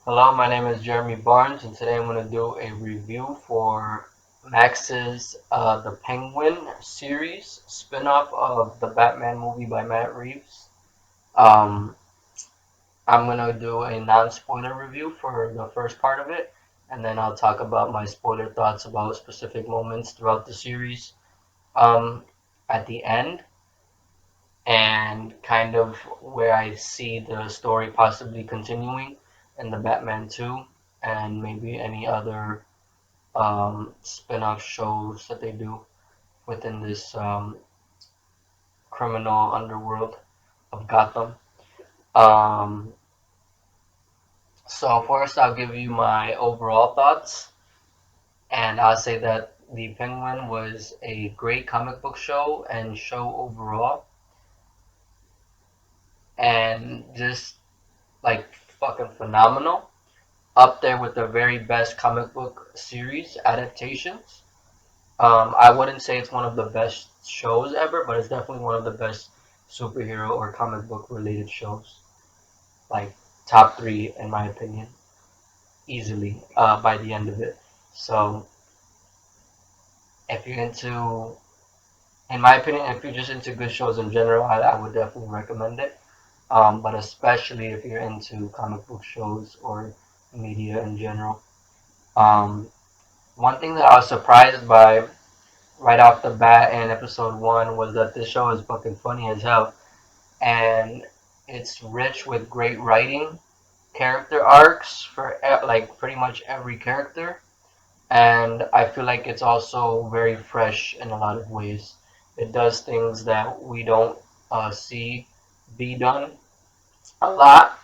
Hello, my name is Jeremy Barnes, and today I'm going to do a review for Max's The Penguin series, spin-off of the Batman movie by Matt Reeves. Um, I'm going to do a non-spoiler review for the first part of it, and then I'll talk about my spoiler thoughts about specific moments throughout the series um, at the end, and kind of where I see the story possibly continuing in the Batman 2 and maybe any other spin-off shows that they do within this criminal underworld of Gotham. Um, so first, I'll give you my overall thoughts, and I'll say that The Penguin was a great comic book show and show overall, and just like fucking phenomenal. Up there with the very best comic book series adaptations. I wouldn't say it's one of the best shows ever, but it's definitely one of the best superhero or comic book related shows. Like top three, in my opinion, easily by the end of it. So if you're into, in my opinion, if you're just into good shows in general, I would definitely recommend it. But especially if you're into comic book shows or media in general. Um, One thing that I was surprised by right off the bat in episode one was that this show is fucking funny as hell, and it's rich with great writing, character arcs for like pretty much every character, and I feel like it's also very fresh in a lot of ways. It does things that we don't see be done a lot,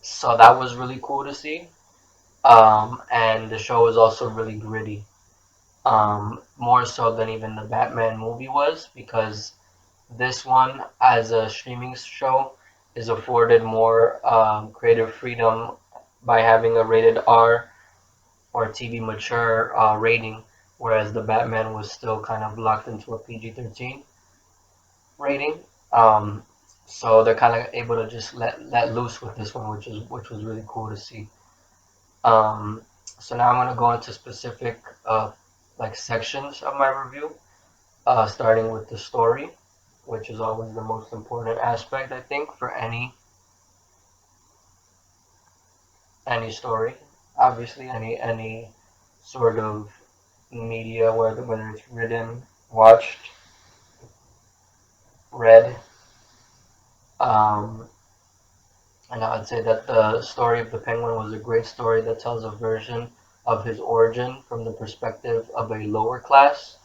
so that was really cool to see. And the show is also really gritty, more so than even the Batman movie was, because this one, as a streaming show, is afforded more creative freedom by having a rated R or TV mature rating, whereas the Batman was still kind of locked into a PG-13 rating. Um, so they're kind of able to just let loose with this one, which was really cool to see. So now I'm gonna go into specific like sections of my review, starting with the story, which is always the most important aspect, I think, for any story. Obviously, any sort of media, whether it's written, watched, read. Um, and I would say that the story of the Penguin was a great story that tells a version of his origin from the perspective of a lower class.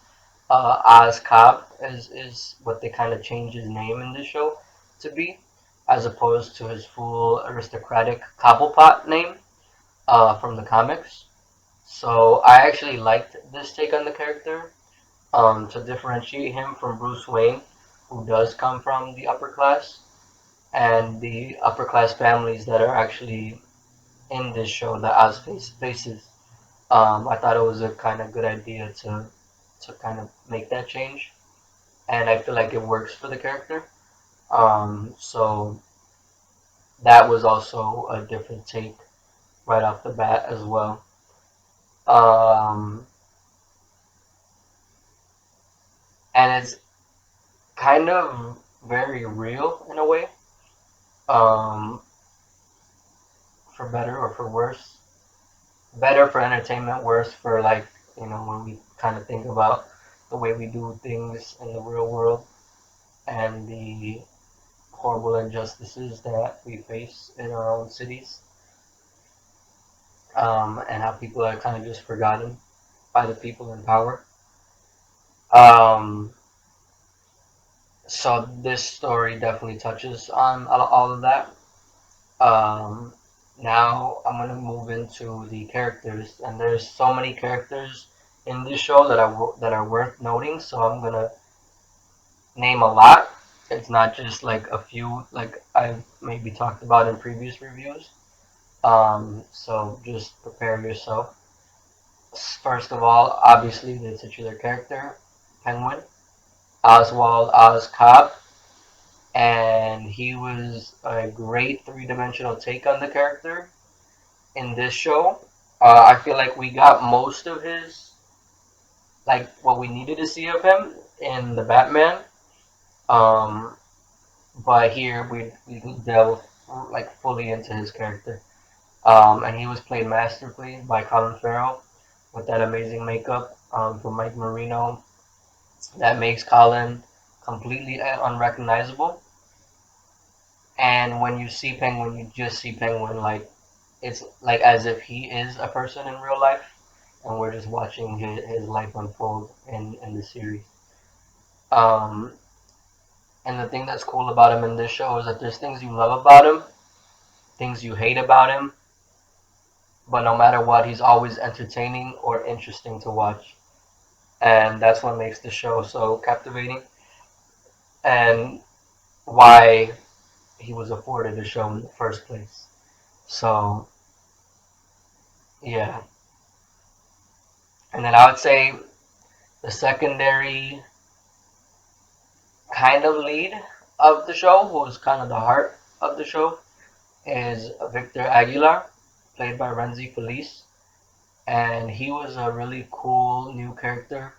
Cobb is what they kind of changed his name in this show to be, as opposed to his full aristocratic Cobblepot name from the comics. So I actually liked this take on the character to differentiate him from Bruce Wayne, who does come from the upper class, and the upper class families that are actually in this show that faces. I thought it was a kind of good idea to kind of make that change, and I feel like it works for the character. So that was also a different take right off the bat as well. Um, and it's kind of very real in a way, um, for better or for worse. Better for entertainment, worse for like, when we kind of think about the way we do things in the real world and the horrible injustices that we face in our own cities, and how people are kind of just forgotten by the people in power. Um, so this story definitely touches on all of that. Um, Now I'm gonna move into the characters, and there's so many characters in this show that are worth noting. So I'm gonna name a lot. It's not just like a few, like I've maybe talked about in previous reviews. So just prepare yourself. First of all, obviously the titular character, Penguin, Oswald Cobb. and he was a great three-dimensional take on the character in this show. I feel like we got most of his, like what we needed to see of him in the Batman. Um, but here we delve like fully into his character. And he was played masterfully by Colin Farrell with that amazing makeup from Mike Marino that makes Colin completely unrecognizable. And when you see Penguin, you just see Penguin like it's like as if he is a person in real life, and we're just watching his life unfold in the series. Um, and the thing that's cool about him in this show is that there's things you love about him, things you hate about him, but no matter what, he's always entertaining or interesting to watch. And that's what makes the show so captivating and why he was afforded the show in the first place. So, yeah. And then I would say the secondary kind of lead of the show, who's kind of the heart of the show, is Victor Aguilar, played by Rhenzy Feliz. And he was a really cool new character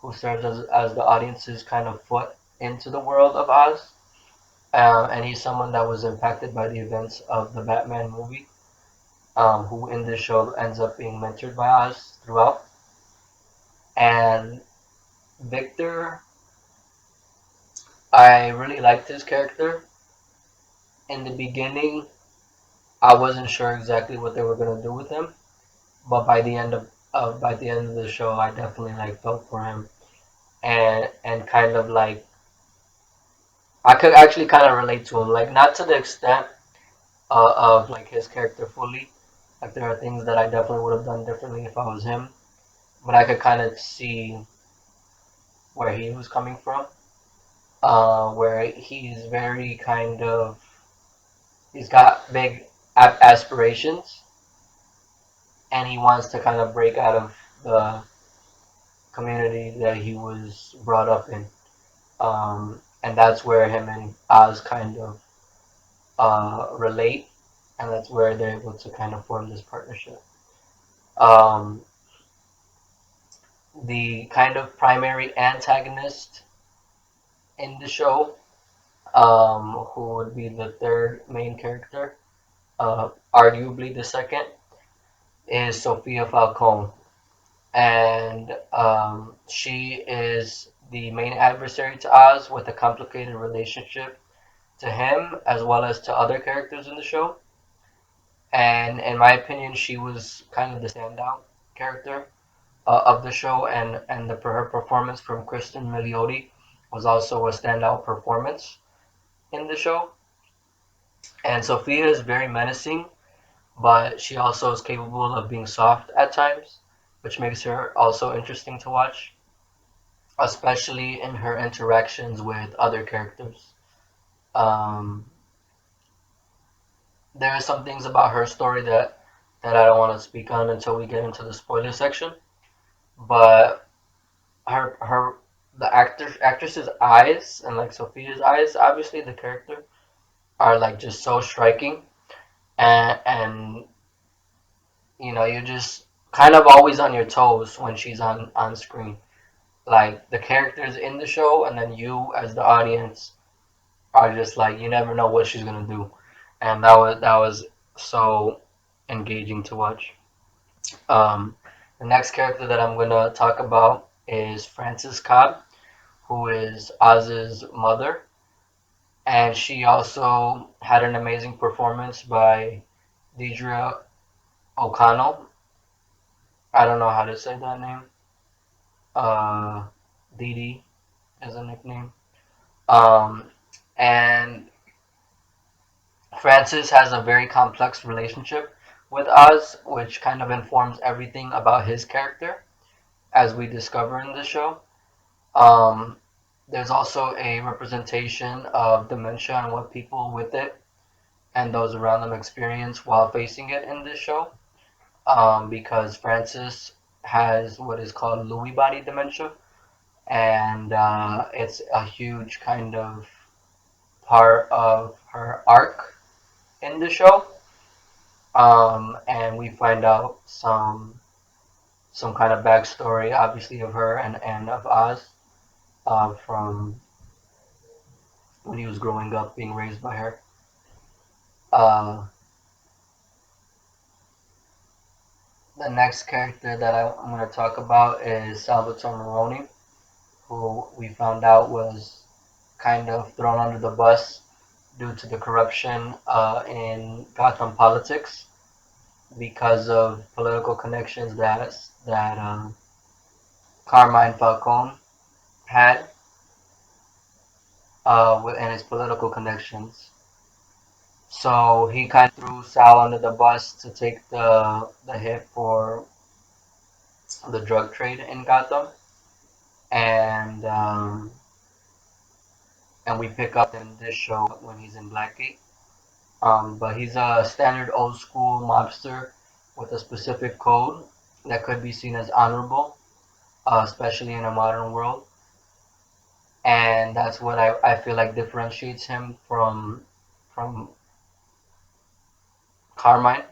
who serves as the audience's kind of foot into the world of Oz. And he's someone that was impacted by the events of the Batman movie, who in this show ends up being mentored by Oz throughout. And Victor, I really liked his character. In the beginning, I wasn't sure exactly what they were gonna do with him, but by the end of the show, I definitely like felt for him and kind of like I could actually kind of relate to him, like not to the extent of like his character fully. Like there are things that I definitely would have done differently if I was him, but I could kind of see where he was coming from. Where he's very kind of he's got big aspirations, and he wants to kind of break out of the community that he was brought up in. And that's where him and Oz kind of relate, and that's where they're able to kind of form this partnership. Um, the kind of primary antagonist in the show, who would be the third main character, arguably the second, is Sofia Falcone. And she is the main adversary to Oz with a complicated relationship to him as well as to other characters in the show. And in my opinion, she was kind of the standout character of the show, and her performance from Cristin Milioti was also a standout performance in the show. And Sofia is very menacing, but she also is capable of being soft at times, which makes her also interesting to watch, especially in her interactions with other characters. Um, there are some things about her story that I don't want to speak on until we get into the spoiler section. But her the actress's eyes and like Sophia's eyes, obviously the character, are like just so striking, and you know you're just kind of always on your toes when she's on screen. Like the characters in the show, and then you as the audience are just like you never know what she's gonna do, and that was so engaging to watch. Um, the next character that I'm gonna talk about is Frances Cobb, who is Oz's mother, and she also had an amazing performance by Deirdre O'Connell. I don't know how to say that name. Uh, Dee is a nickname. Um, and Francis has a very complex relationship with Oz, which kind of informs everything about his character, as we discover in the show. Um, there's also a representation of dementia and what people with it and those around them experience while facing it in this show. Because Francis has what is called Lewy body dementia, and it's a huge kind of part of her arc in the show. And we find out some kind of backstory, obviously, of her and of Oz, from when he was growing up, being raised by her. Uh, the next character that I'm going to talk about is Salvatore Maroni, who we found out was kind of thrown under the bus due to the corruption in Gotham politics because of political connections that Carmine Falcone had and his political connections. So he kind of threw Sal under the bus to take the hit for the drug trade in Gotham, and and we pick up in this show when he's in Blackgate. But he's a standard old school mobster with a specific code that could be seen as honorable, especially in a modern world. And that's what I feel like differentiates him from Carmine.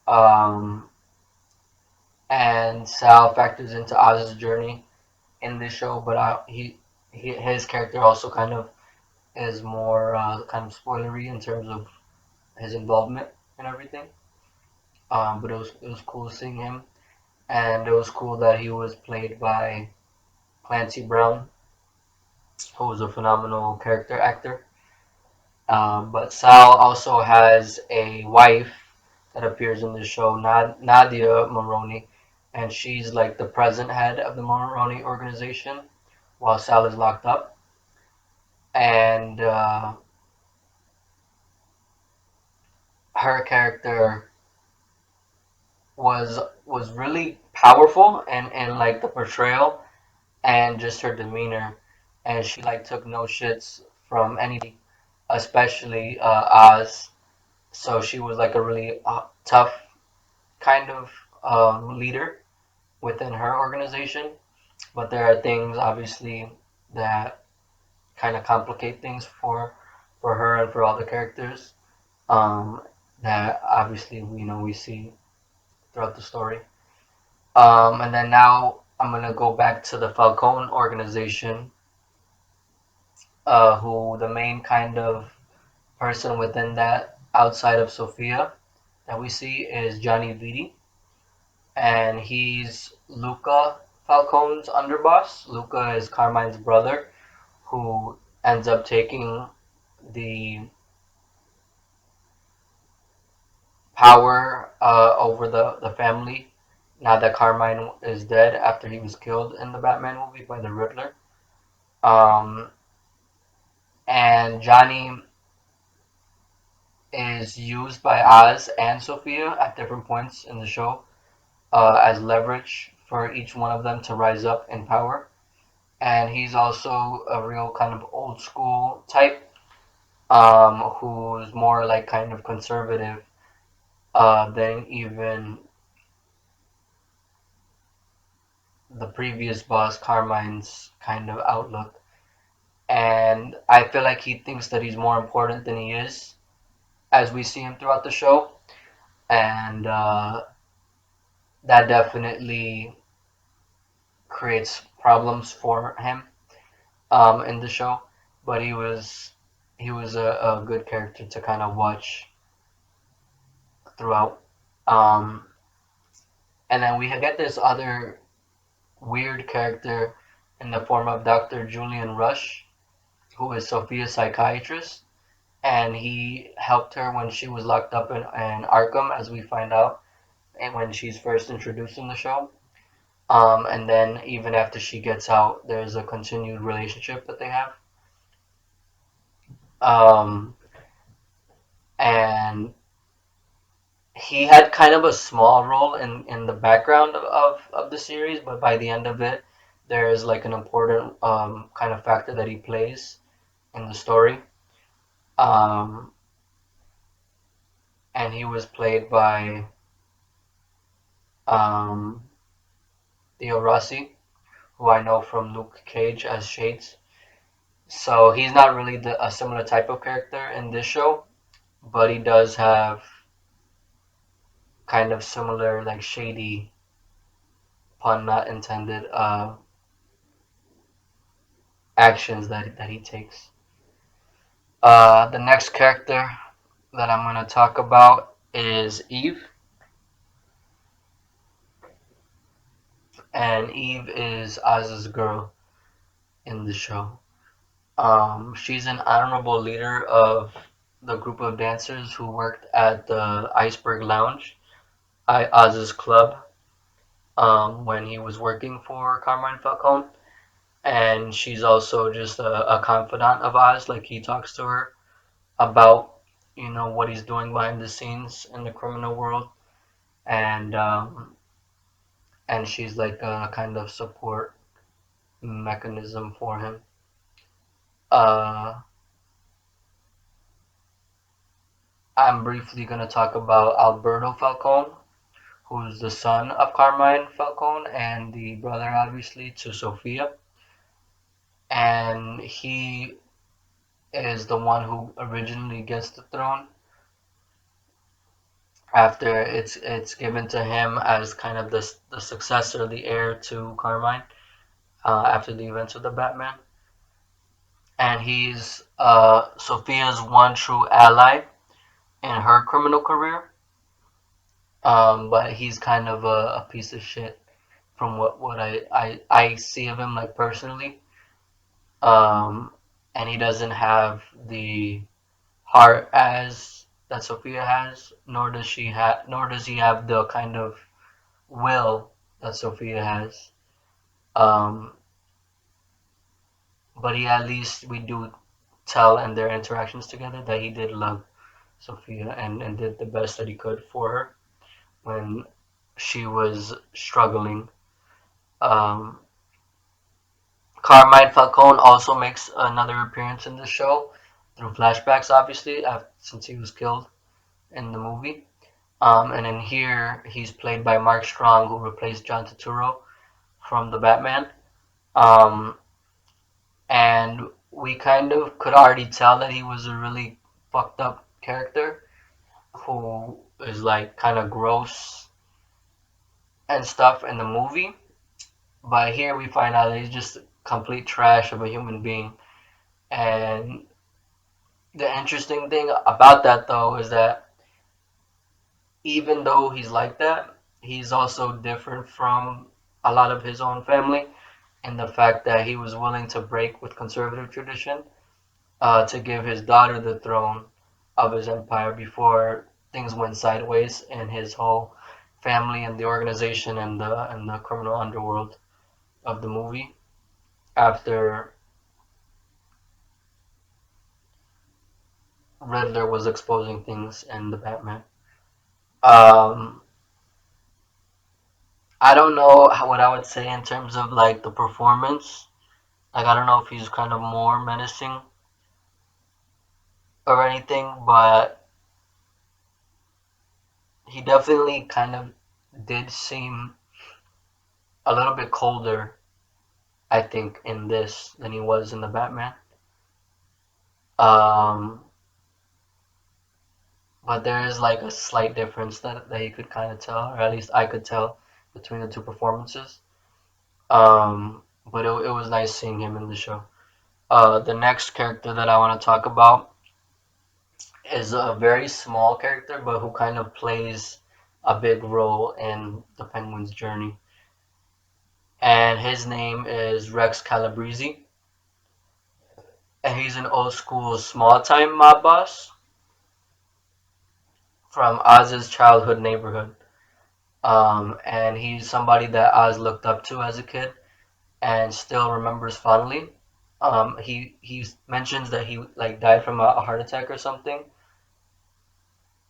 Um, and Sal factors into Oz's journey in this show, but his character also kind of is more kind of spoilery in terms of his involvement and everything. But it was cool seeing him, and it was cool that he was played by Clancy Brown, who was a phenomenal character actor. But Sal also has a wife that appears in the show, Nadia Maroni, and she's like the present head of the Maroni organization while Sal is locked up. And her character was really powerful and like the portrayal and just her demeanor, and she like took no shits from anybody, especially Oz. So she was like a really tough kind of leader within her organization. But there are things obviously that kind of complicate things for her and for all the characters, um, that obviously we see throughout the story. And then now I'm gonna go back to the Falcone organization, who the main kind of person within that outside of Sofia that we see is Johnny Viti, and he's Luca Falcone's underboss. Luca is Carmine's brother, who ends up taking the power over the family now that Carmine is dead after he was killed in the Batman movie by the Riddler. Um, and Johnny is used by Oz and Sofia at different points in the show as leverage for each one of them to rise up in power. And he's also a real kind of old school type, who's more like kind of conservative than even the previous boss, Carmine's kind of outlook. And I feel like he thinks that he's more important than he is, as we see him throughout the show. And that definitely creates problems for him in the show. But he was a good character to kind of watch throughout. Um, and then we get this other weird character in the form of Dr. Julian Rush, who is Sophia's psychiatrist, and he helped her when she was locked up in Arkham, as we find out, and when she's first introduced in the show. And then even after she gets out, there's a continued relationship that they have. Um, and he had kind of a small role in the background of the series, but by the end of it, there is like an important kind of factor that he plays in the story. Um, and he was played by um, Theo Rossi, who I know from Luke Cage as Shades. So he's not really a similar type of character in this show, but he does have kind of similar, like shady, pun not intended, actions that he takes. The next character that I'm gonna talk about is Eve, and Eve is Oz's girl in the show. She's an honorable leader of the group of dancers who worked at the Iceberg Lounge, Oz's club, when he was working for Carmine Falcone. And she's also just a confidant of Oz. Like he talks to her about, what he's doing behind the scenes in the criminal world, and and she's like a kind of support mechanism for him. Uh, I'm briefly gonna talk about Alberto Falcone, who's the son of Carmine Falcone and the brother, obviously, to Sofia. And he is the one who originally gets the throne after it's given to him as kind of the successor, the heir to Carmine, after the events of the Batman. And he's Sofia's one true ally in her criminal career. But he's kind of a piece of shit from what I see of him, like, personally. Um, and he doesn't have the heart as that Sofia has, nor does he have the kind of will that Sofia has. Um, but he, at least we do tell in their interactions together, that he did love Sofia, and did the best that he could for her when she was struggling. Um, Carmine Falcone also makes another appearance in the show through flashbacks, obviously, since he was killed in the movie. And in here, he's played by Mark Strong, who replaced John Tuturro from the Batman. Um, and we kind of could already tell that he was a really fucked up character who is like kind of gross and stuff in the movie. But here we find out that he's just complete trash of a human being. And the interesting thing about that, though, is that even though he's like that, he's also different from a lot of his own family in the fact that he was willing to break with conservative tradition, to give his daughter the throne of his empire before things went sideways in his whole family and the organization and the criminal underworld of the movie after Riddler was exposing things in the Batman. Um, I don't know what I would say in terms of like the performance. Like, I don't know if he's kind of more menacing or anything, but he definitely kind of did seem a little bit colder, I think, in this than he was in the Batman. Um, but there is like a slight difference that you could kind of tell, or at least I could tell, between the two performances. But it was nice seeing him in the show. The next character that I want to talk about is a very small character, but who kind of plays a big role in the Penguin's journey. And his name is Rex Calabrese, and he's an old school small time mob boss from Oz's childhood neighborhood. And he's somebody that Oz looked up to as a kid and still remembers fondly. He mentions that he like died from a heart attack or something.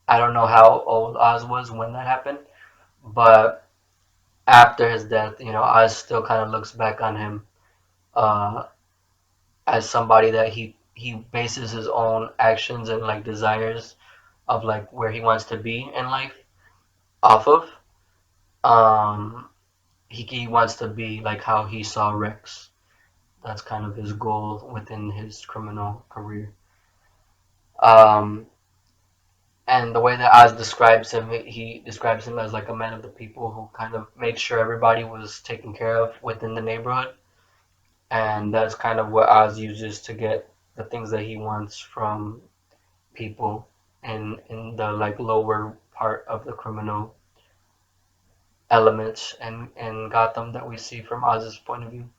I don't know how old Oz was when that happened, but after his death, Oz still kind of looks back on him, uh, as somebody that he bases his own actions and like desires of like where he wants to be in life off of. Um, he wants to be like how he saw Rex That's kind of his goal within his criminal career. Um, and the way that Oz describes him, he describes him as like a man of the people who kind of made sure everybody was taken care of within the neighborhood, and that's kind of what Oz uses to get the things that he wants from people in the like lower part of the criminal elements in Gotham that we see from Oz's point of view.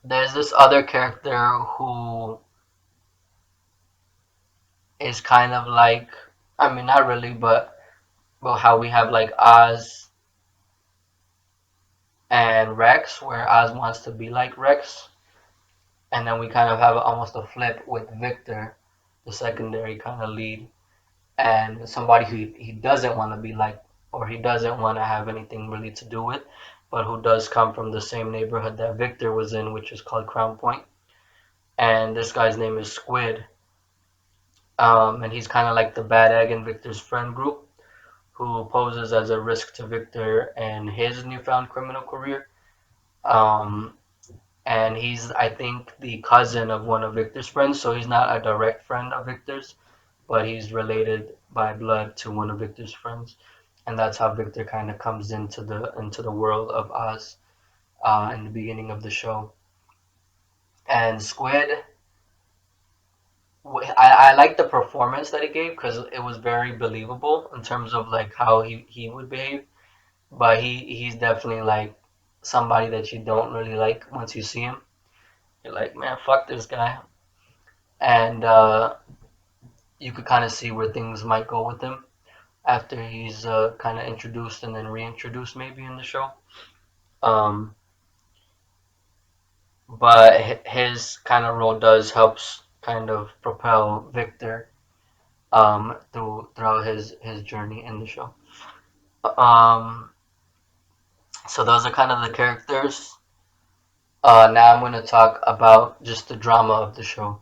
There's this other character who is kind of like, I mean, not really, but how we have like Oz and Rex, where Oz wants to be like Rex, and then we kind of have almost a flip with Victor, the secondary kind of lead, and somebody who he doesn't want to be like, or he doesn't want to have anything really to do with, but who does come from the same neighborhood that Victor was in, which is called Crown Point. And this guy's name is Squid, and he's kind of like the bad egg in Victor's friend group, who poses as a risk to Victor and his newfound criminal career. Um, and he's, I think, the cousin of one of Victor's friends, so he's not a direct friend of Victor's, but he's related by blood to one of Victor's friends, and that's how Victor kind of comes into the world of Oz in the beginning of the show. And Squid, I like the performance that he gave because it was very believable in terms of like how he would behave, but he's definitely like somebody that you don't really like once you see him. You're like, man, fuck this guy, and you could kind of see where things might go with him after he's kind of introduced and then reintroduced maybe in the show. Um, but his kind of role does helps kind of propel Victor throughout his journey in the show. Um, so those are kind of the characters. Now I'm going to talk about just the drama of the show.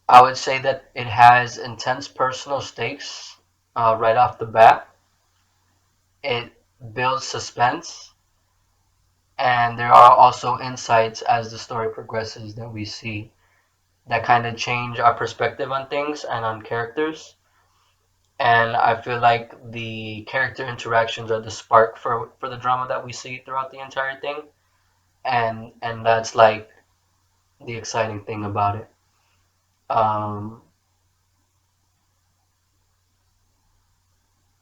I would say that it has intense personal stakes right off the bat. It builds suspense, and there are also insights as the story progresses that we see that kind of change our perspective on things and on characters. And I feel like the character interactions are the spark for the drama that we see throughout the entire thing, and that's like the exciting thing about it. Um,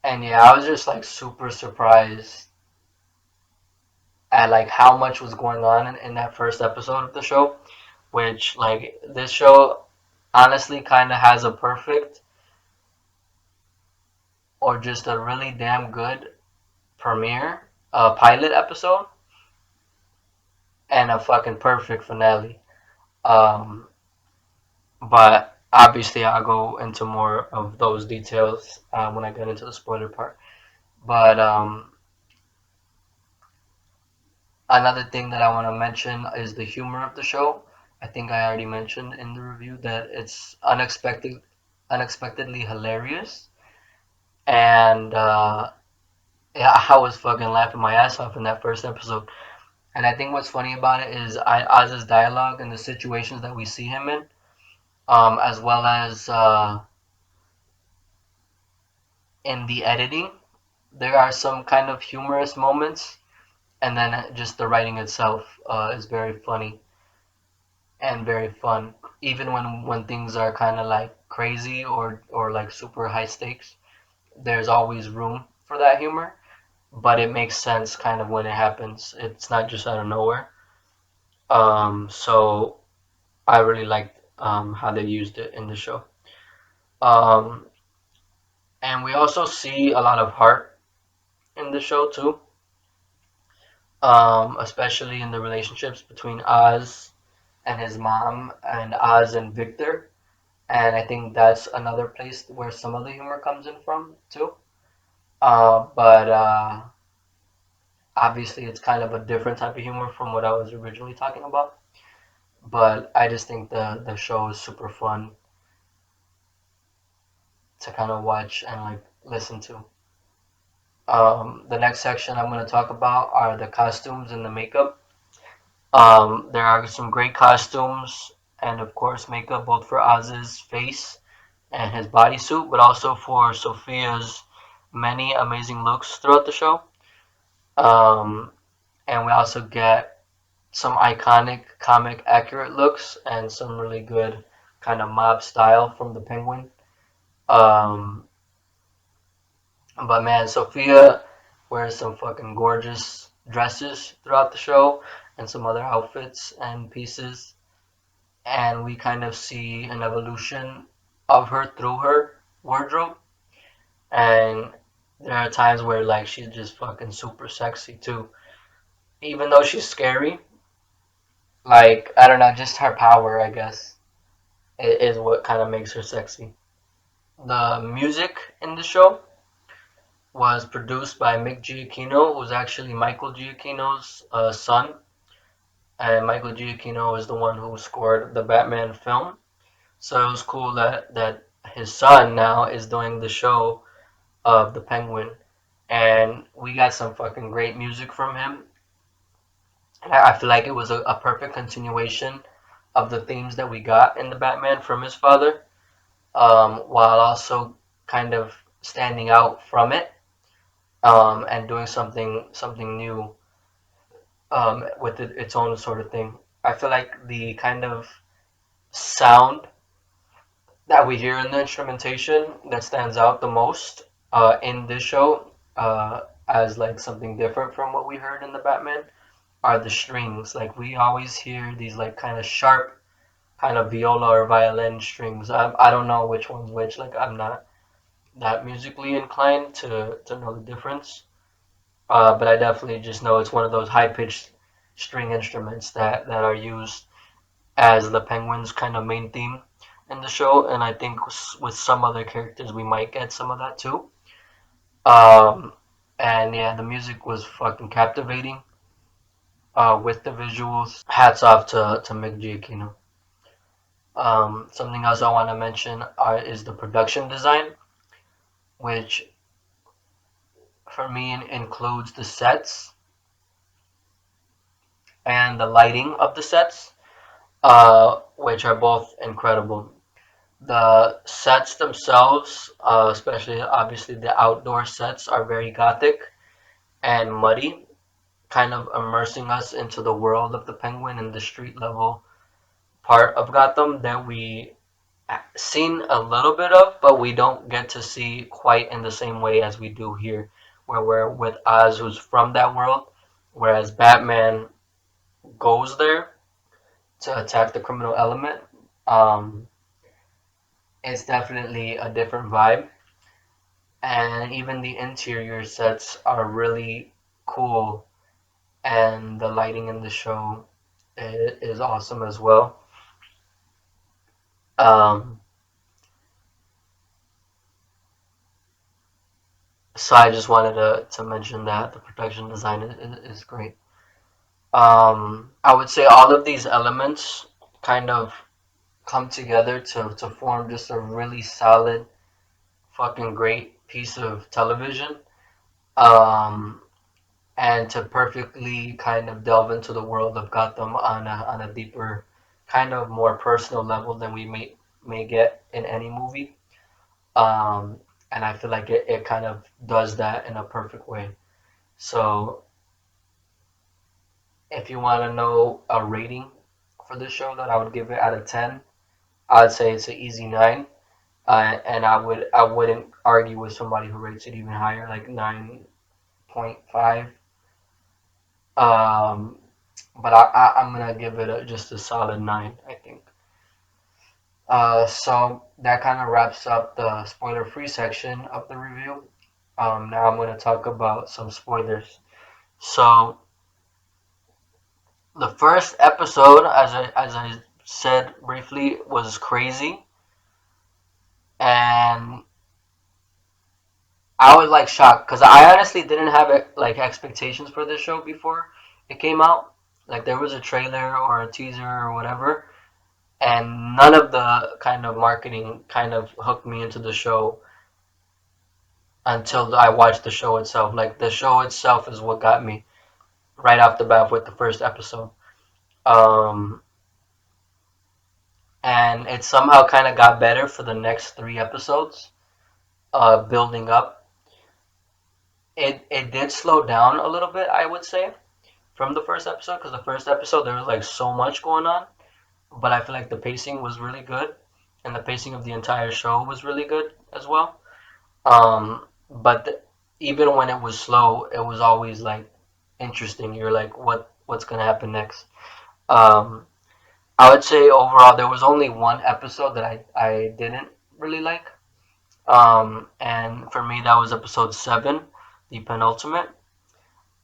and yeah, I was just like super surprised at like how much was going on in that first episode of the show, which like this show honestly kind of has a perfect or just a really damn good premiere, pilot episode, and a fucking perfect finale. Um, but obviously, I'll go into more of those details when I get into the spoiler part. But another thing that I want to mention is the humor of the show. I think I already mentioned in the review that it's unexpectedly hilarious, and yeah, I was fucking laughing my ass off in that first episode. And I think what's funny about it is Oz's dialogue and the situations that we see him in, as well as in the editing. There are some kind of humorous moments, and then just the writing itself is very funny and very fun. Even when things are kind of like crazy or like super high stakes, there's always room for that humor, but it makes sense kind of when it happens. It's not just out of nowhere. So I really liked how they used it in the show. Um, and we also see a lot of heart in the show too, especially in the relationships between Oz and his mom and Oz and Victor. And I think that's another place where some of the humor comes in from too. But obviously, it's kind of a different type of humor from what I was originally talking about. But I just think the show is super fun to kind of watch and like listen to. The next section I'm going to talk about are the costumes and the makeup. There are some great costumes and of course makeup both for Oz's face and his bodysuit, but also for Sofia's many amazing looks throughout the show. Um, and we also get some iconic comic accurate looks and some really good kind of mob style from the Penguin. Um, but man, Sofia wears some fucking gorgeous dresses throughout the show and some other outfits and pieces. And we kind of see an evolution of her through her wardrobe. And there are times where like she's just fucking super sexy too. Even though she's scary, like I don't know, just her power, I guess, is what kind of makes her sexy. The music in the show was produced by Mick Giacchino, who's actually Michael Giacchino's son. And Michael Giacchino is the one who scored the Batman film. So it was cool that his son now is doing the show of the Penguin. And we got some fucking great music from him. I feel like it was a perfect continuation of the themes that we got in the Batman from his father, while also kind of standing out from it, and doing something new, with its own sort of thing. I feel like the kind of sound that we hear in the instrumentation that stands out the most in this show, as like something different from what we heard in the Batman, are the strings. Like we always hear these like kind of sharp, kind of viola or violin strings. I don't know which one's which. Like I'm not that musically inclined to know the difference. But I definitely just know it's one of those high pitched string instruments that are used as the Penguin's kind of main theme in the show, and I think with some other characters we might get some of that too. Um, and yeah, the music was fucking captivating. With the visuals, hats off to Mick Giacchino. Something else I want to mention is the production design, which for me includes the sets and the lighting of the sets, which are both incredible. The sets themselves, especially obviously the outdoor sets, are very gothic and muddy, kind of immersing us into the world of the Penguin and the street level part of Gotham that we seen a little bit of, but we don't get to see quite in the same way as we do here, where we're with Oz, who's from that world, whereas Batman goes there to attack the criminal element. Um, it's definitely a different vibe, and even the interior sets are really cool, and the lighting in the show is awesome as well. Um, so I just wanted to mention that the production design is great. I would say all of these elements kind of come together to form just a really solid, fucking great piece of television. Um, and to perfectly kind of delve into the world of Gotham on a deeper, kind of more personal level than we may get in any movie. Um, and I feel like it kind of does that in a perfect way. So if you want to know a rating for this show that I would give it out of 10, I'd say it's an easy 9. And I wouldn't argue with somebody who rates it even higher, like 9.5. Um, but I'm gonna give it just a solid 9, I think. So that kind of wraps up the spoiler-free section of the review. Now I'm gonna talk about some spoilers. So the first episode, as I said briefly, was crazy, and I was like shocked because I honestly didn't have like expectations for this show before it came out. Like there was a trailer or a teaser or whatever, and none of the kind of marketing kind of hooked me into the show until I watched the show itself. Like the show itself is what got me right off the bat with the first episode. Um, and it somehow kind of got better for the next 3 episodes, building up. It did slow down a little bit, I would say, from the first episode, because the first episode there was like so much going on, but I feel like the pacing was really good, and the pacing of the entire show was really good as well. But even when it was slow, it was always like interesting. You're like, what's gonna happen next? Um, I would say overall there was only one episode that I didn't really like. And for me that was episode 7, the penultimate.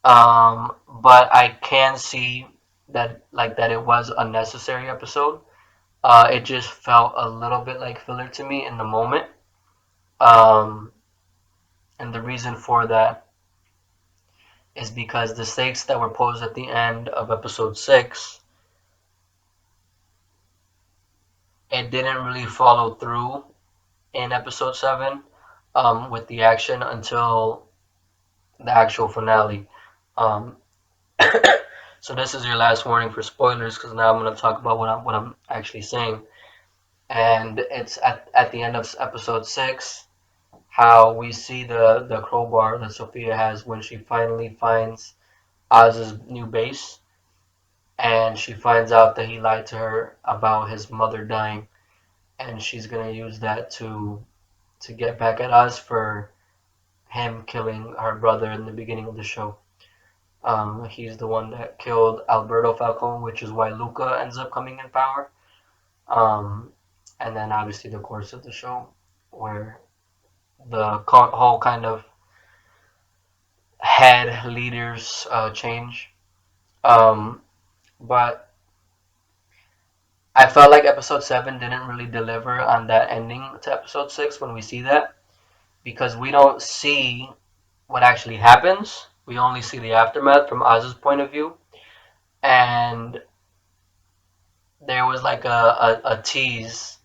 But I can see that it was a necessary episode. It just felt a little bit like filler to me in the moment. Um, and the reason for that is because the stakes that were posed at the end of episode 6, it didn't really follow through in episode 7, with the action until the actual finale. Um, so this is your last warning for spoilers, because now I'm going to talk about what I'm actually saying. And it's at the end of episode 6 how we see the crowbar that Sofia has when she finally finds Oz's new base, and she finds out that he lied to her about his mother dying, and she's gonna use that to get back at Oz for him killing her brother in the beginning of the show. He's the one that killed Alberto Falcone, which is why Luca ends up coming in power. Um, and then obviously the course of the show, where the whole kind of head leaders change. Um, but I felt like episode 7 didn't really deliver on that ending to episode 6 when we see that, because we don't see what actually happens. We only see the aftermath from Oz's point of view. And there was like a tease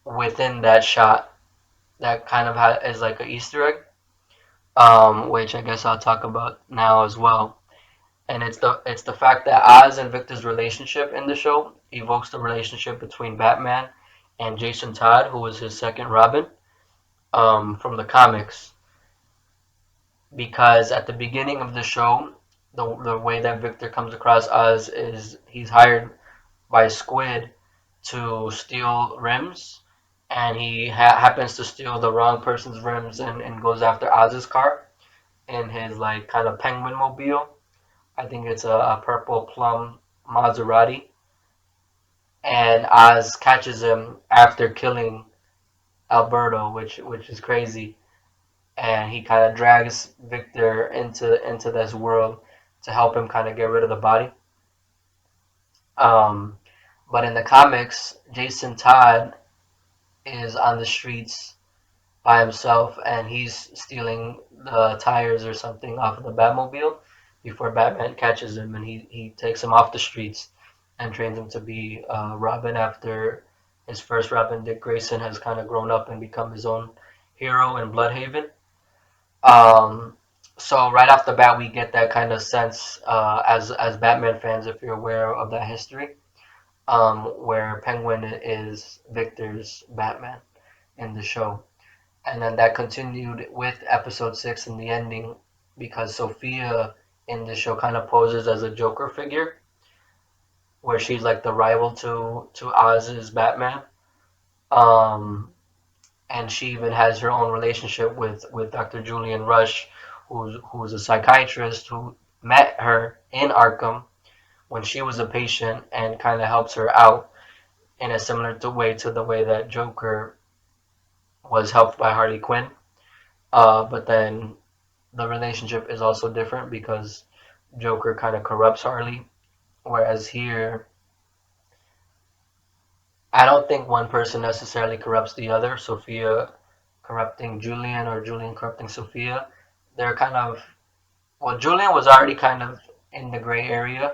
within that shot that kind of is like an Easter egg, which I guess I'll talk about now as well. And it's the fact that Oz and Victor's relationship in the show evokes the relationship between Batman and Jason Todd, who was his second Robin, from the comics. Because at the beginning of the show, the way that Victor comes across Oz is he's hired by Squid to steal rims, and he happens to steal the wrong person's rims, and goes after Oz's car in his like kind of penguin mobile. I think it's a purple plum Maserati, and Oz catches him after killing Alberto, which is crazy, and he kind of drags Victor into this world to help him kind of get rid of the body. Um, but in the comics, Jason Todd is on the streets by himself, and he's stealing the tires or something off of the Batmobile before Batman catches him, and he takes him off the streets and trains him to be Robin after his first Robin, Dick Grayson, has kind of grown up and become his own hero in Bloodhaven. Um, so right off the bat, we get that kind of sense as Batman fans, if you're aware of that history, where Penguin is Victor's Batman in the show. And then that continued with episode 6 in the ending, because Sofia in the show kind of poses as a Joker figure, where she's like the rival to Oz's Batman. Um, and she even has her own relationship with Dr. Julian Rush, who's a psychiatrist who met her in Arkham when she was a patient, and kind of helps her out in a similar way to the way that Joker was helped by Harley Quinn. But then the relationship is also different because Joker kind of corrupts Harley, whereas here, I don't think one person necessarily corrupts the other. Sofia corrupting Julian or Julian corrupting Sofia. They're kind of, well, Julian was already kind of in the gray area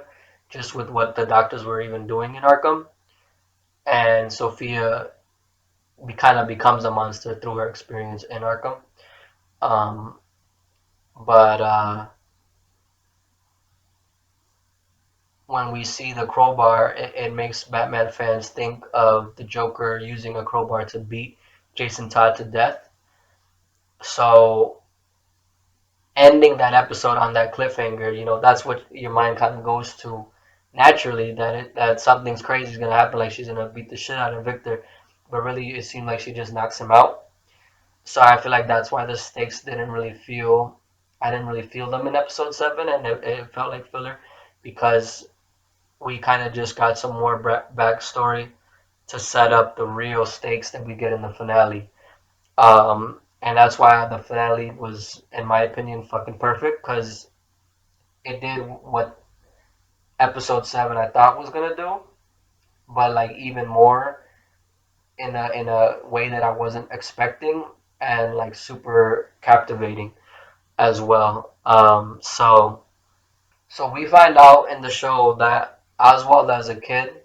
just with what the doctors were even doing in Arkham, and Sofia kind of becomes a monster through her experience in Arkham. Um, but when we see the crowbar, it makes Batman fans think of the Joker using a crowbar to beat Jason Todd to death. So ending that episode on that cliffhanger, that's what your mind kind of goes to naturally, that something's crazy is gonna happen, like she's gonna beat the shit out of Victor, but really it seemed like she just knocks him out. So I feel like that's why the stakes didn't really feel. I didn't really feel them in episode 7, and it felt like filler because we kind of just got some more backstory to set up the real stakes that we get in the finale. And that's why the finale was, in my opinion, fucking perfect because it did what episode 7 I thought was gonna do, but like even more in a way that I wasn't expecting, and like super captivating as well. So we find out in the show that Oswald, as a kid,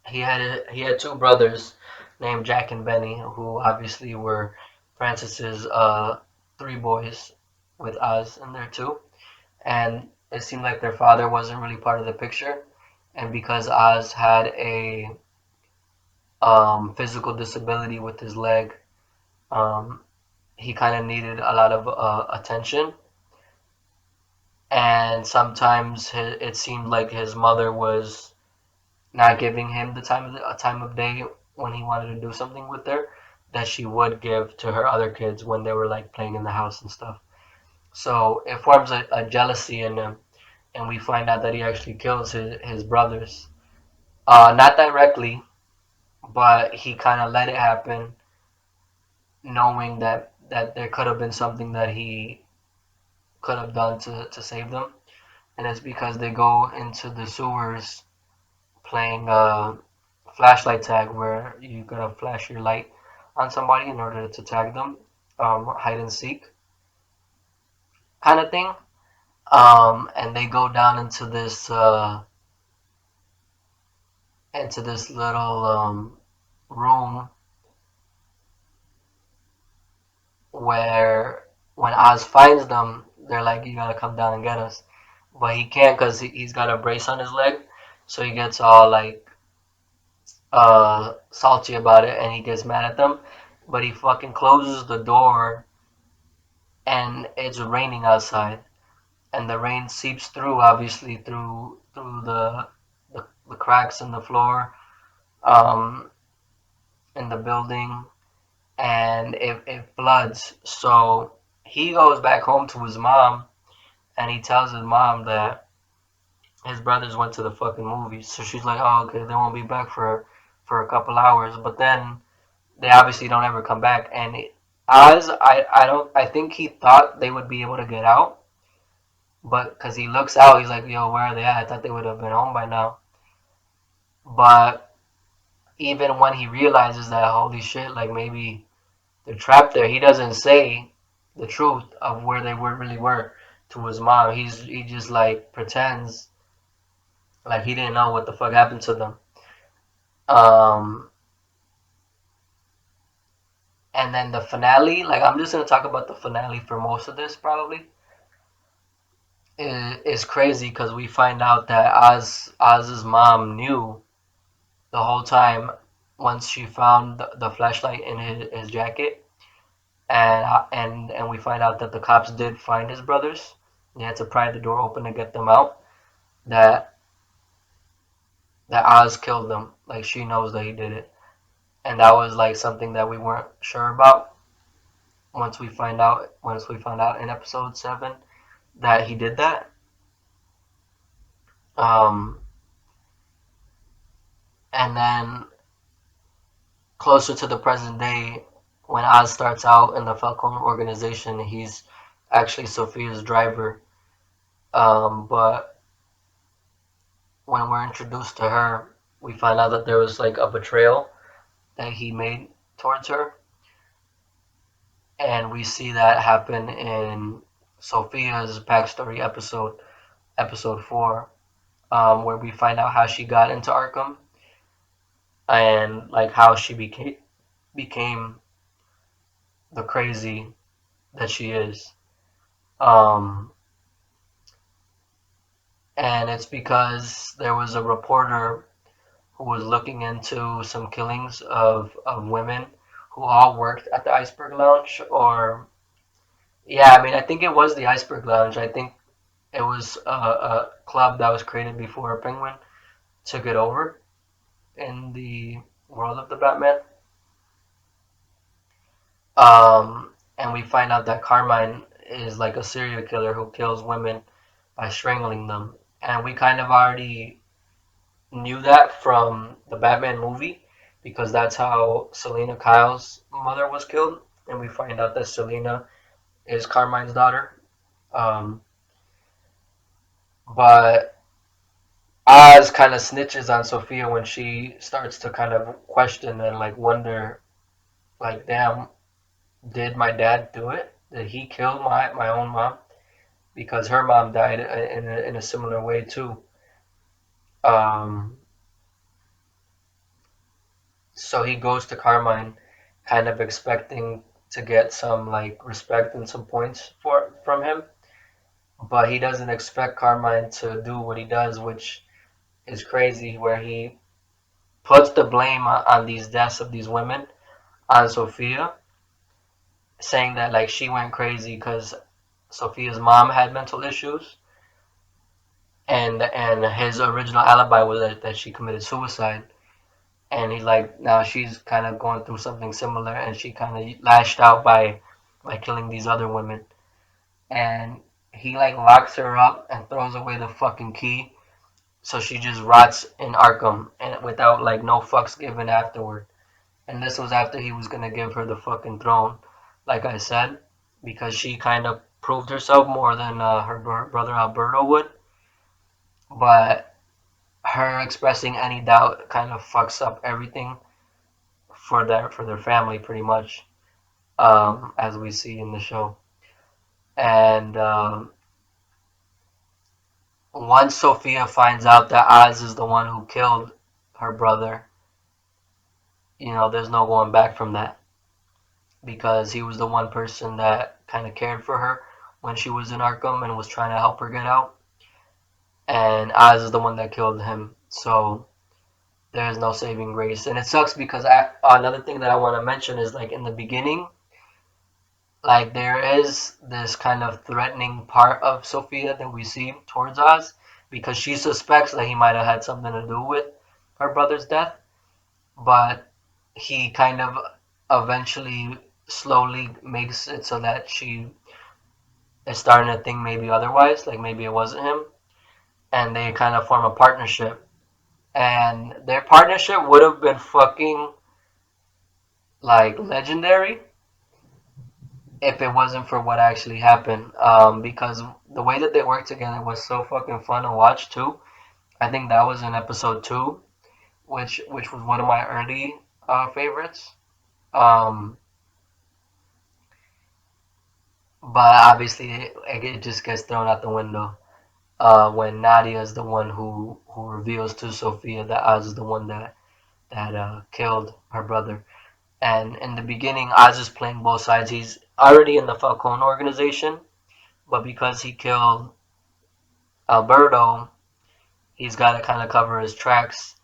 he had two brothers named Jack and Benny, who obviously were Francis's three boys, with Oz in there too. And it seemed like their father wasn't really part of the picture, and because Oz had a physical disability with his leg, um, he kind of needed a lot of attention, and sometimes it seemed like his mother was not giving him the time of day when he wanted to do something with her that she would give to her other kids when they were like playing in the house and stuff. So it forms a jealousy in him, and we find out that he actually kills his brothers. Not directly, but he kind of let it happen, knowing that there could have been something that he could have done to save them. And it's because they go into the sewers playing flashlight tag, where you gotta flash your light on somebody in order to tag them, hide and seek kind of thing. And they go down into this little room where when Oz finds them, they're like, "You gotta come down and get us," but he can't because he's got a brace on his leg, so he gets all like salty about it, and he gets mad at them. But he fucking closes the door, and it's raining outside, and the rain seeps through, obviously through the cracks in the floor, um, in the building, and it floods. So he goes back home to his mom, and he tells his mom that his brothers went to the fucking movies. So she's like, "Oh, okay, they won't be back for a couple hours." But then they obviously don't ever come back. And Oz, I don't, I think he thought they would be able to get out, but because he looks out, he's like, "Yo, where are they at? I thought they would have been home by now." But even when he realizes that, holy shit, like maybe they're trapped there, he doesn't say the truth of where they really were to his mom. He just like pretends like he didn't know what the fuck happened to them. Um, and then the finale, like I'm just gonna talk about the finale for most of this probably. Is crazy because we find out that Oz's mom knew the whole time once she found the flashlight in his jacket, and we find out that the cops did find his brothers. They had to pry the door open to get them out. That that Oz killed them. Like she knows that he did it, and that was like something that we weren't sure about. Once we found out in episode 7 that he did that. Um, and then closer to the present day, when Oz starts out in the Falcone organization, he's actually Sofia's driver. But when we're introduced to her, we find out that there was like a betrayal that he made towards her, and we see that happen in Sophia's backstory episode 4, where we find out how she got into Arkham, and like how she became the crazy that she is. Um, and it's because there was a reporter who was looking into some killings of women who all worked at the Iceberg Lounge. Or, yeah, I mean, I think it was the Iceberg Lounge. I think it was a club that was created before Penguin took it over in the world of the Batman. And we find out that Carmine is like a serial killer who kills women by strangling them. And we kind of already knew that from the Batman movie because that's how Selena Kyle's mother was killed. And we find out that Selena is Carmine's daughter. Um, but Oz kind of snitches on Sofia when she starts to kind of question and like wonder, like, damn, did my dad do it? Did he kill my own mom? Because her mom died in a similar way too. Um, so he goes to Carmine, kind of expecting to get some like respect and some points for from him, but he doesn't expect Carmine to do what he does, which is crazy, where he puts the blame on these deaths of these women on Sofia, saying that like she went crazy because Sofia's mom had mental issues, and his original alibi was that she committed suicide. And he's like, now she's kind of going through something similar, and she kind of lashed out by killing these other women. And he like locks her up and throws away the fucking key, so she just rots in Arkham and without like no fucks given afterward. And this was after he was gonna give her the fucking throne, like I said, because she kind of proved herself more than her brother Alberto would. But her expressing any doubt kind of fucks up everything for their family, pretty much, as we see in the show. And once Sofia finds out that Oz is the one who killed her brother, there's no going back from that because he was the one person that kind of cared for her when she was in Arkham and was trying to help her get out. And Oz is the one that killed him. So there is no saving grace. And it sucks because another thing that I want to mention is like in the beginning, like there is this kind of threatening part of Sofia that we see towards Oz because she suspects that he might have had something to do with her brother's death, but he kind of eventually slowly makes it so that she is starting to think maybe otherwise, like maybe it wasn't him, and they kind of form a partnership. And their partnership would have been fucking like legendary if it wasn't for what actually happened. Because the way that they worked together was so fucking fun to watch too. I think that was in episode 2, which was one of my early favorites. Um, but obviously it just gets thrown out the window when Nadia is the one who reveals to Sofia that Oz is the one that killed her brother. And in the beginning, Oz is playing both sides. He's already in the Falcone organization, but because he killed Alberto, he's got to kind of cover his tracks.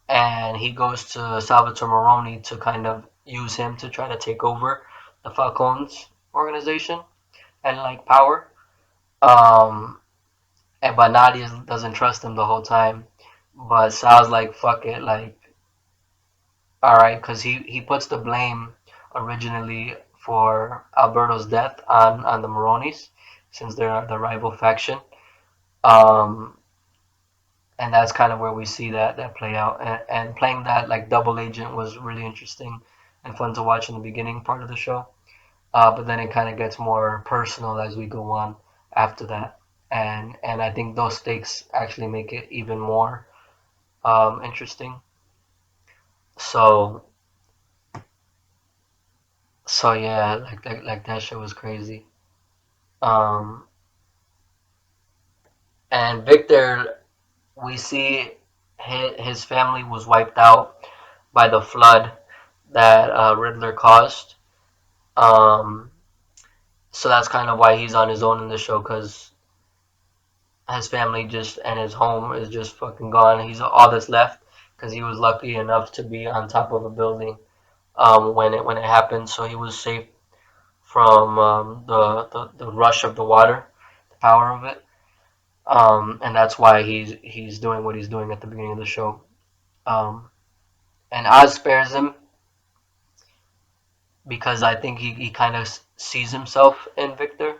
And he goes to Salvatore Maroni to kind of use him to try to take over the Falcone's organization and like power. Um, but Nadia doesn't trust him the whole time. But Sal's like, fuck it, like, all right, because he puts the blame originally for Alberto's death on the Maronis, since they're the rival faction. Um, and that's kind of where we see that play out. And playing that like double agent was really interesting and fun to watch in the beginning part of the show. But then it kind of gets more personal as we go on after that. And I think those stakes actually make it even more interesting. So so yeah, like that show was crazy. Um, and Victor, we see his family was wiped out by the flood that Riddler caused. Um, so that's kind of why he's on his own in the show, because his family just and his home is just fucking gone. He's all that's left because he was lucky enough to be on top of a building when it happened, so he was safe from the rush of the water, the power of it. And that's why he's doing what he's doing at the beginning of the show. Um, and Oz spares him because I think he kind of sees himself in Victor.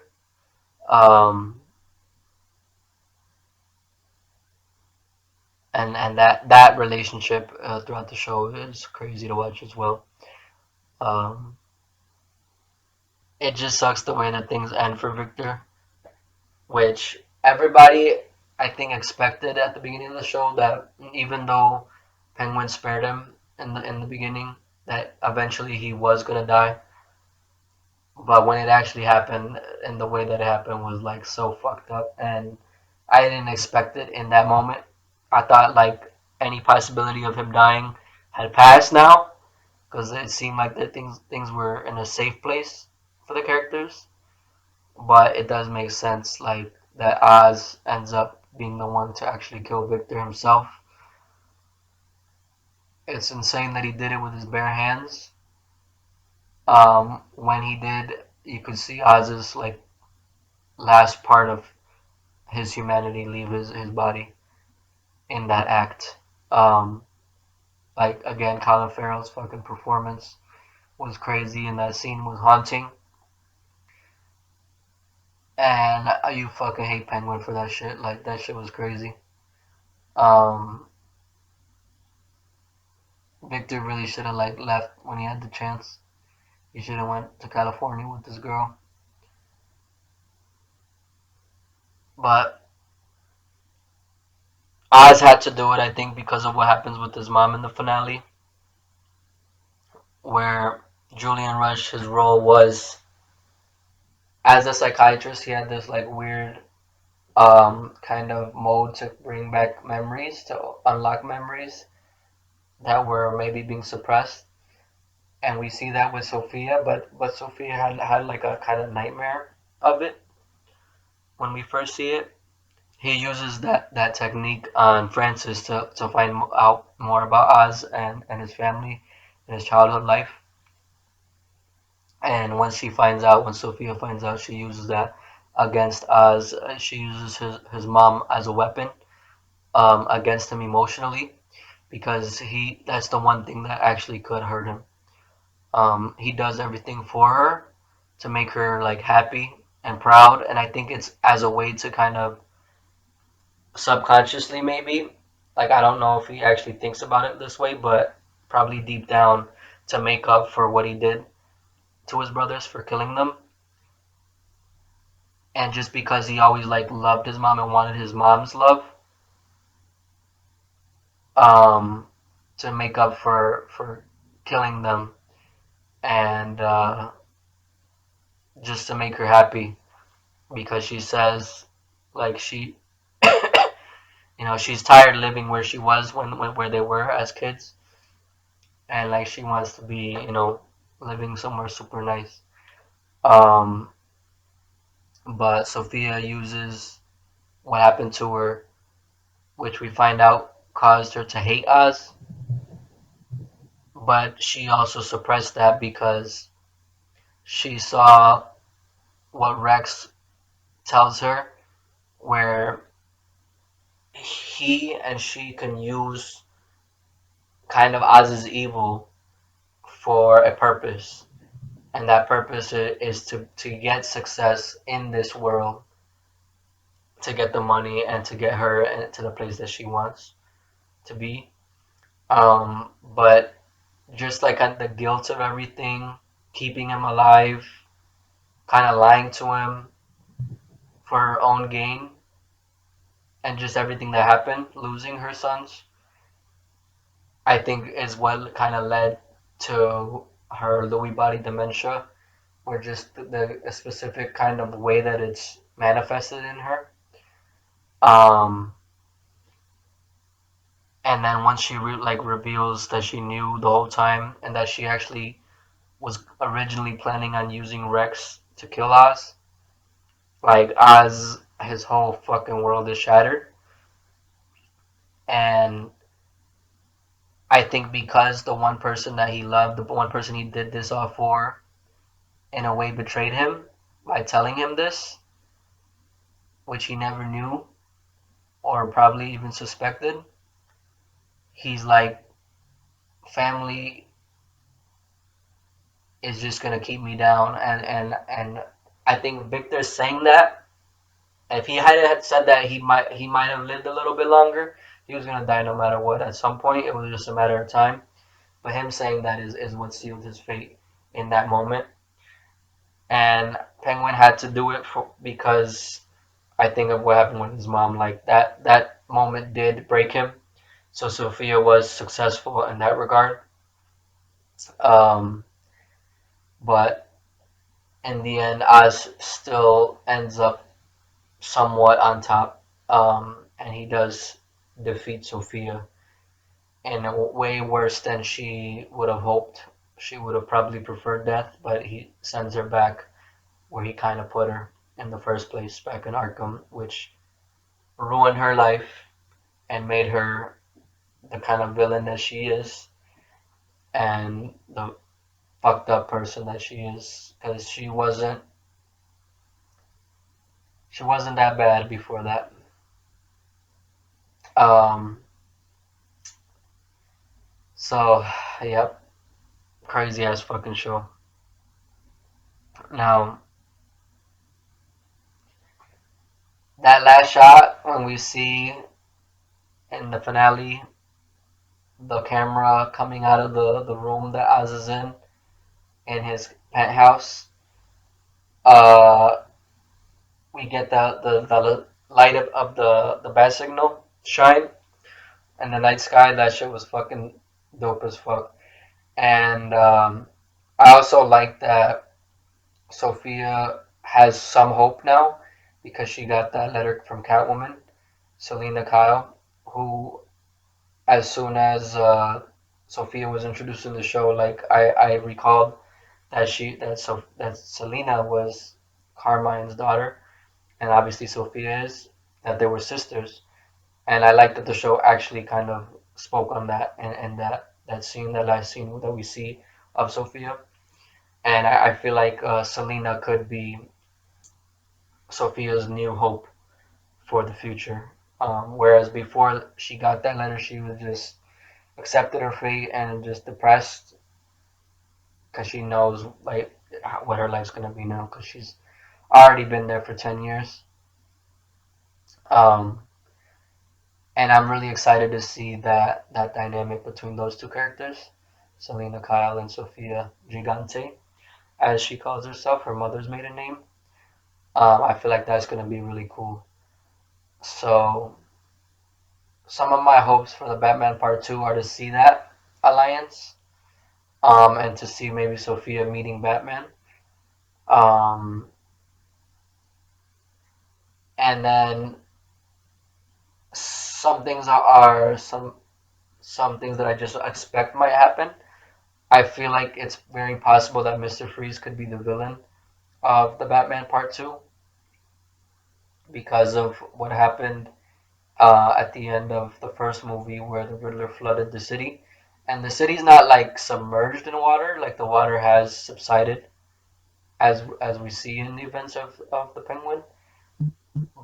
Um, and that relationship throughout the show is crazy to watch as well. Um, it just sucks the way that things end for Victor, which everybody I think expected at the beginning of the show that even though Penguin spared him in the beginning, that eventually he was gonna die. But when it actually happened, and the way that it happened was like so fucked up, and I didn't expect it in that moment. I thought like any possibility of him dying had passed now, because it seemed like that things were in a safe place for the characters. But it does make sense, like that Oz ends up being the one to actually kill Victor himself. It's insane that he did it with his bare hands. When he did, you could see Oz's like last part of his humanity leave his body in that act. Um, like again, Colin Farrell's fucking performance was crazy, and that scene was haunting. And you fucking hate Penguin for that shit. Like that shit was crazy. Um, Victor really should have like left when he had the chance. He should have went to California with this girl. But Oz had to do it, I think, because of what happens with his mom in the finale, where Julian Rush, his role was as a psychiatrist. He had this like weird kind of mode to bring back memories, to unlock memories that were maybe being suppressed. And we see that with Sofia, but Sofia had like a kind of nightmare of it when we first see it. He uses that technique on Francis to find out more about Oz and his family and his childhood life. And once she finds out, when Sofia finds out, she uses that against Oz. She uses his mom as a weapon against him emotionally because that's the one thing that actually could hurt him. He does everything for her to make her like happy and proud, and I think it's as a way to kind of subconsciously maybe, like I don't know if he actually thinks about it this way, but probably deep down to make up for what he did to his brothers for killing them. And just because he always like loved his mom and wanted his mom's love, um, to make up for killing them and just to make her happy because she says like she's tired living where she was when where they were as kids, and like she wants to be living somewhere super nice. Um, but Sophia uses what happened to her, which we find out caused her to hate Oz, but she also suppressed that because she saw what Rex tells her, where he and she can use kind of Oz's evil for a purpose, and that purpose is to get success in this world, to get the money and to get her to the place that she wants to be. But just like the guilt of everything, keeping him alive, kind of lying to him for her own gain, and just everything that happened, losing her sons, I think is what kind of led to her Lewy body dementia, or just the specific kind of way that it's manifested in her. Um, and then once she like reveals that she knew the whole time and that she actually was originally planning on using Rex to kill Oz, like Oz his whole fucking world is shattered. And I think because the one person that he loved, the one person he did this all for, in a way betrayed him by telling him this, which he never knew or probably even suspected. He's like, family is just gonna keep me down, and I think Victor saying that, if he had said that, he might have lived a little bit longer. He was gonna die no matter what. At some point, it was just a matter of time. But him saying that is what sealed his fate in that moment. And Penguin had to do it because I think of what happened with his mom. Like that moment did break him. So Sofia was successful in that regard. Um, but in the end, Oz still ends up somewhat on top, and he does defeat Sofia in a way worse than she would have hoped. She would have probably preferred death, but he sends her back where he kind of put her in the first place, back in Arkham, which ruined her life and made her the kind of villain that she is and the fucked up person that she is, because she wasn't that bad before that. Um, so yep, crazy ass fucking show. Now that last shot when we see in the finale the camera coming out of the room that Oz is in his penthouse, uh, we get the light of the bat signal shine in the night sky. That shit was fucking dope as fuck. And I also like that Sofia has some hope now because she got that letter from Catwoman, Selena Kyle, who, as soon as Sofia was introduced in the show, like I recalled that Selena was Carmine's daughter, and obviously Sofia is, that they were sisters. And I like that the show actually kind of spoke on that, and that scene, that last scene that we see of Sofia. And I feel like Selena could be Sofia's new hope for the future. Whereas before she got that letter, she was just accepted her fate and just depressed because she knows like what her life's gonna be now, because she's already been there for 10 years. Um, and I'm really excited to see that dynamic between those two characters, Selena Kyle and Sofia Gigante, as she calls herself, her mother's maiden name. I feel like that's gonna be really cool. So some of my hopes for the Batman Part Two are to see that alliance, and to see maybe Sofia meeting Batman. Um, and then some things are some things that I just expect might happen. I feel like it's very possible that Mr. Freeze could be the villain of the Batman Part 2 because of what happened at the end of the first movie where the Riddler flooded the city. And the city's not like submerged in water, like the water has subsided as we see in the events of the Penguin.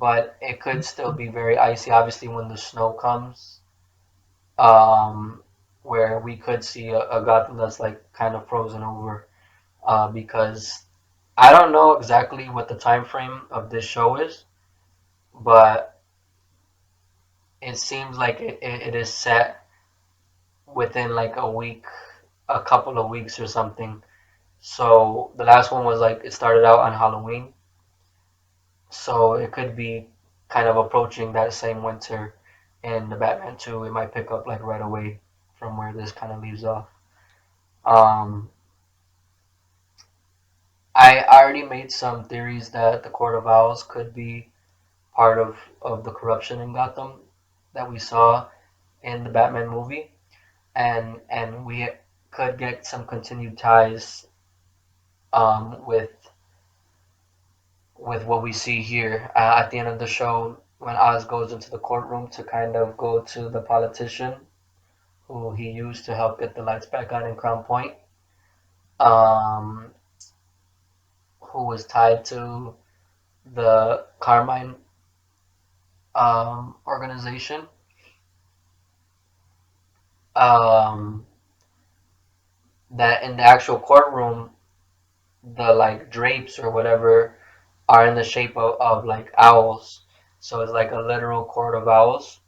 But it could still be very icy, obviously, when the snow comes, um, where we could see a Gotham that's like kind of frozen over, because I don't know exactly what the time frame of this show is, but it seems like it is set within like a week, a couple of weeks or something. So the last one was like it started out on Halloween, so it could be kind of approaching that same winter in the Batman 2. It might pick up like right away from where this kind of leaves off. Um, I already made some theories that the Court of Owls could be part of the corruption in Gotham that we saw in the Batman movie, and we could get some continued ties with with what we see here at the end of the show when Oz goes into the courtroom to kind of go to the politician who he used to help get the lights back on in Crown Point, um, who was tied to the Carmine organization. Um, that in the actual courtroom, the like drapes or whatever are in the shape of like owls. So it's like a literal court of owls.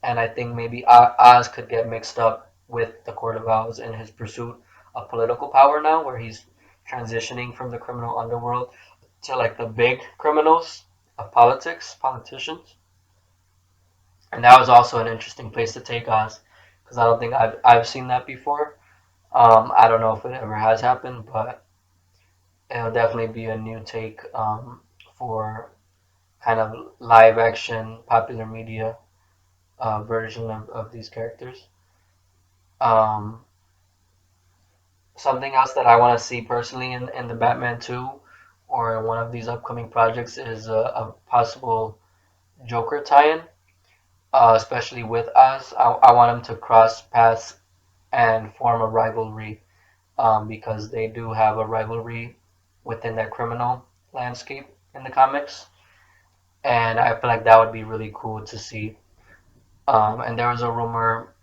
And I think maybe Oz could get mixed up with the court of owls in his pursuit of political power now, where he's transitioning from the criminal underworld to like the big criminals of politicians. And that was also an interesting place to take Oz, because I don't think I've seen that before. I don't know if it ever has happened, but it'll definitely be a new take for kind of live action popular media version of these characters. Um, Something else that I want to see personally in the Batman 2 or in one of these upcoming projects is a possible Joker tie-in, especially with Oz. I want him to cross paths and form a rivalry because they do have a rivalry within that criminal landscape in the comics, and I feel like that would be really cool to see. And there was a rumor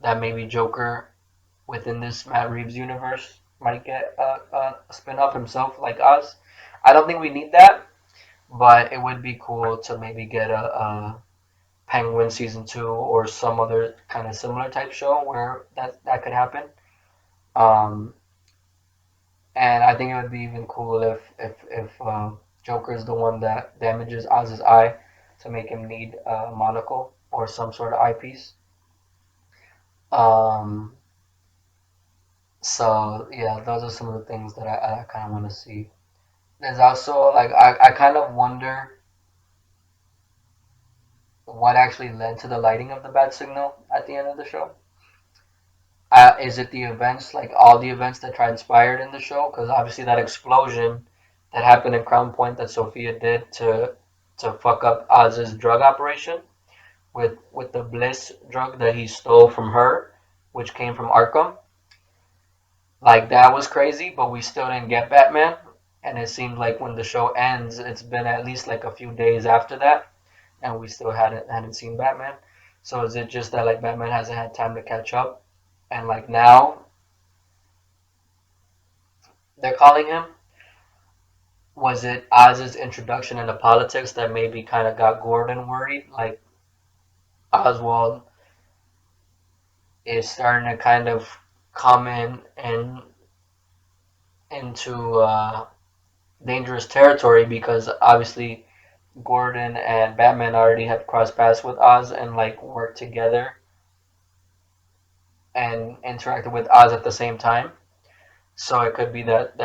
that maybe Joker within this Matt Reeves universe might get a spin-off himself like Oz. I don't think we need that, but it would be cool to maybe get a Penguin season 2 or some other kind of similar type show where that could happen. Um, and I think it would be even cool if Joker is the one that damages Oz's eye to make him need a monocle or some sort of eyepiece. Um, so yeah, those are some of the things that I kind of want to see. There's also like I kind of wonder what actually led to the lighting of the bat signal at the end of the show. Is it the events, like all the events that transpired in the show? Because obviously that explosion that happened in Crown Point that Sofia did to fuck up Oz's drug operation with the Bliss drug that he stole from her, which came from Arkham. Like that was crazy, but we still didn't get Batman. And it seemed like when the show ends, it's been at least like a few days after that, and we still hadn't seen Batman. So is it just that like Batman hasn't had time to catch up, and like now they're calling him? Was it Oz's introduction into politics that maybe kind of got Gordon worried? Like Oswald is starting to kind of come in and into dangerous territory because obviously Gordon and Batman already have crossed paths with Oz and like worked together and interacted with Oz at the same time. So it could be that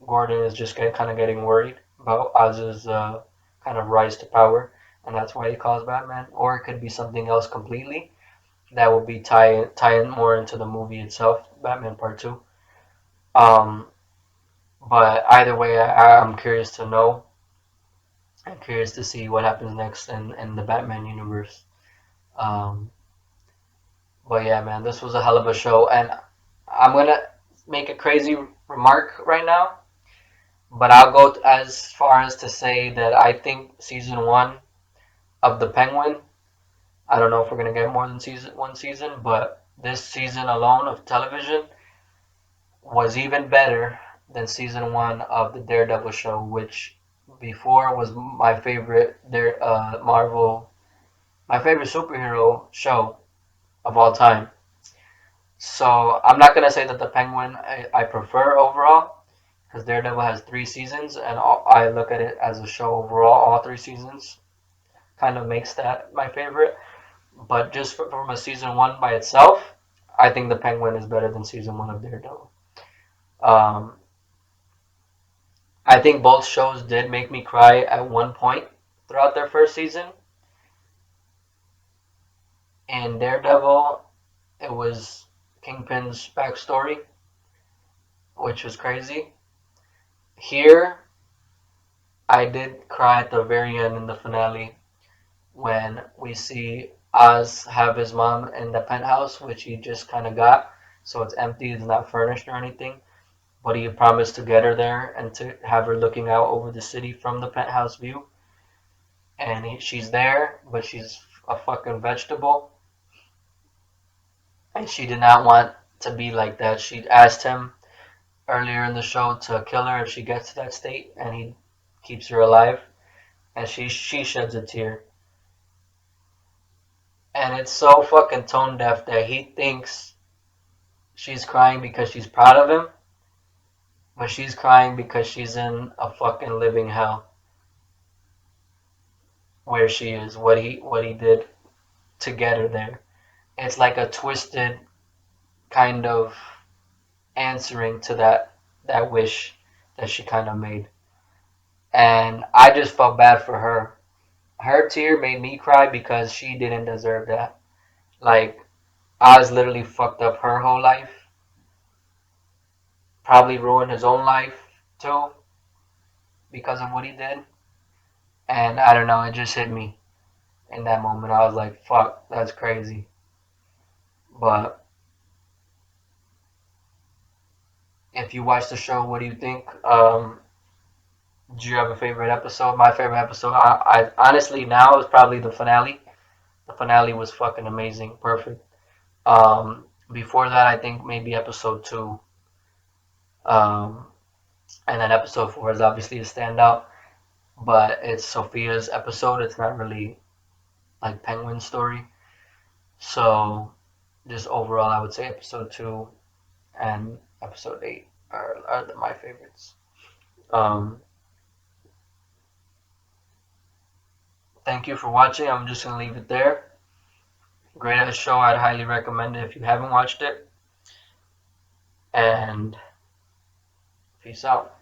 Gordon is just kind of getting worried about Oz's kind of rise to power, and that's why he calls Batman. Or it could be something else completely that will be tying more into the movie itself, Batman Part Two. Um, but either way, I'm curious to know. I'm curious to see what happens next in the Batman universe. Um, but yeah, man, this was a hell of a show, and I'm gonna make a crazy remark right now, but I'll go as far as to say that I think season one of the Penguin. I don't know if we're gonna get more than season, but this season alone of television was even better than season one of the Daredevil show, which before was my favorite Marvel, my favorite superhero show of all time. So I'm not gonna say that the Penguin I prefer overall, because Daredevil has 3 seasons, and I look at it as a show overall. All 3 seasons kind of makes that my favorite. But just from a season one by itself, I think the Penguin is better than season one of Daredevil. Um, I think both shows did make me cry at one point throughout their first season. In Daredevil, it was Kingpin's backstory, which was crazy. Here, I did cry at the very end in the finale when we see Oz have his mom in the penthouse, which he just kind of got. So it's empty, it's not furnished or anything. But he promised to get her there and to have her looking out over the city from the penthouse view. And she's there, but she's a fucking vegetable. And she did not want to be like that. She asked him earlier in the show to kill her if she gets to that state, and he keeps her alive. And she sheds a tear. And it's so fucking tone deaf that he thinks she's crying because she's proud of him, but she's crying because she's in a fucking living hell where she is, what he did to get her there. It's like a twisted kind of answering to that wish that she kind of made. And I just felt bad for her. Her tear made me cry because she didn't deserve that. Like, Oz literally fucked up her whole life. Probably ruined his own life too because of what he did. And I don't know, it just hit me in that moment. I was like, fuck, that's crazy. But if you watch the show, what do you think? Do you have a favorite episode? My favorite episode, I honestly now is probably the finale. The finale was fucking amazing, perfect. Before that, I think maybe episode two, um, and then episode four is obviously a standout. But it's Sofia's episode. It's not really like Penguin's story. So just overall, I would say episode two and episode eight are my favorites. Um, Thank you for watching. I'm just gonna leave it there. Great ass show. I'd highly recommend it if you haven't watched it. And peace out.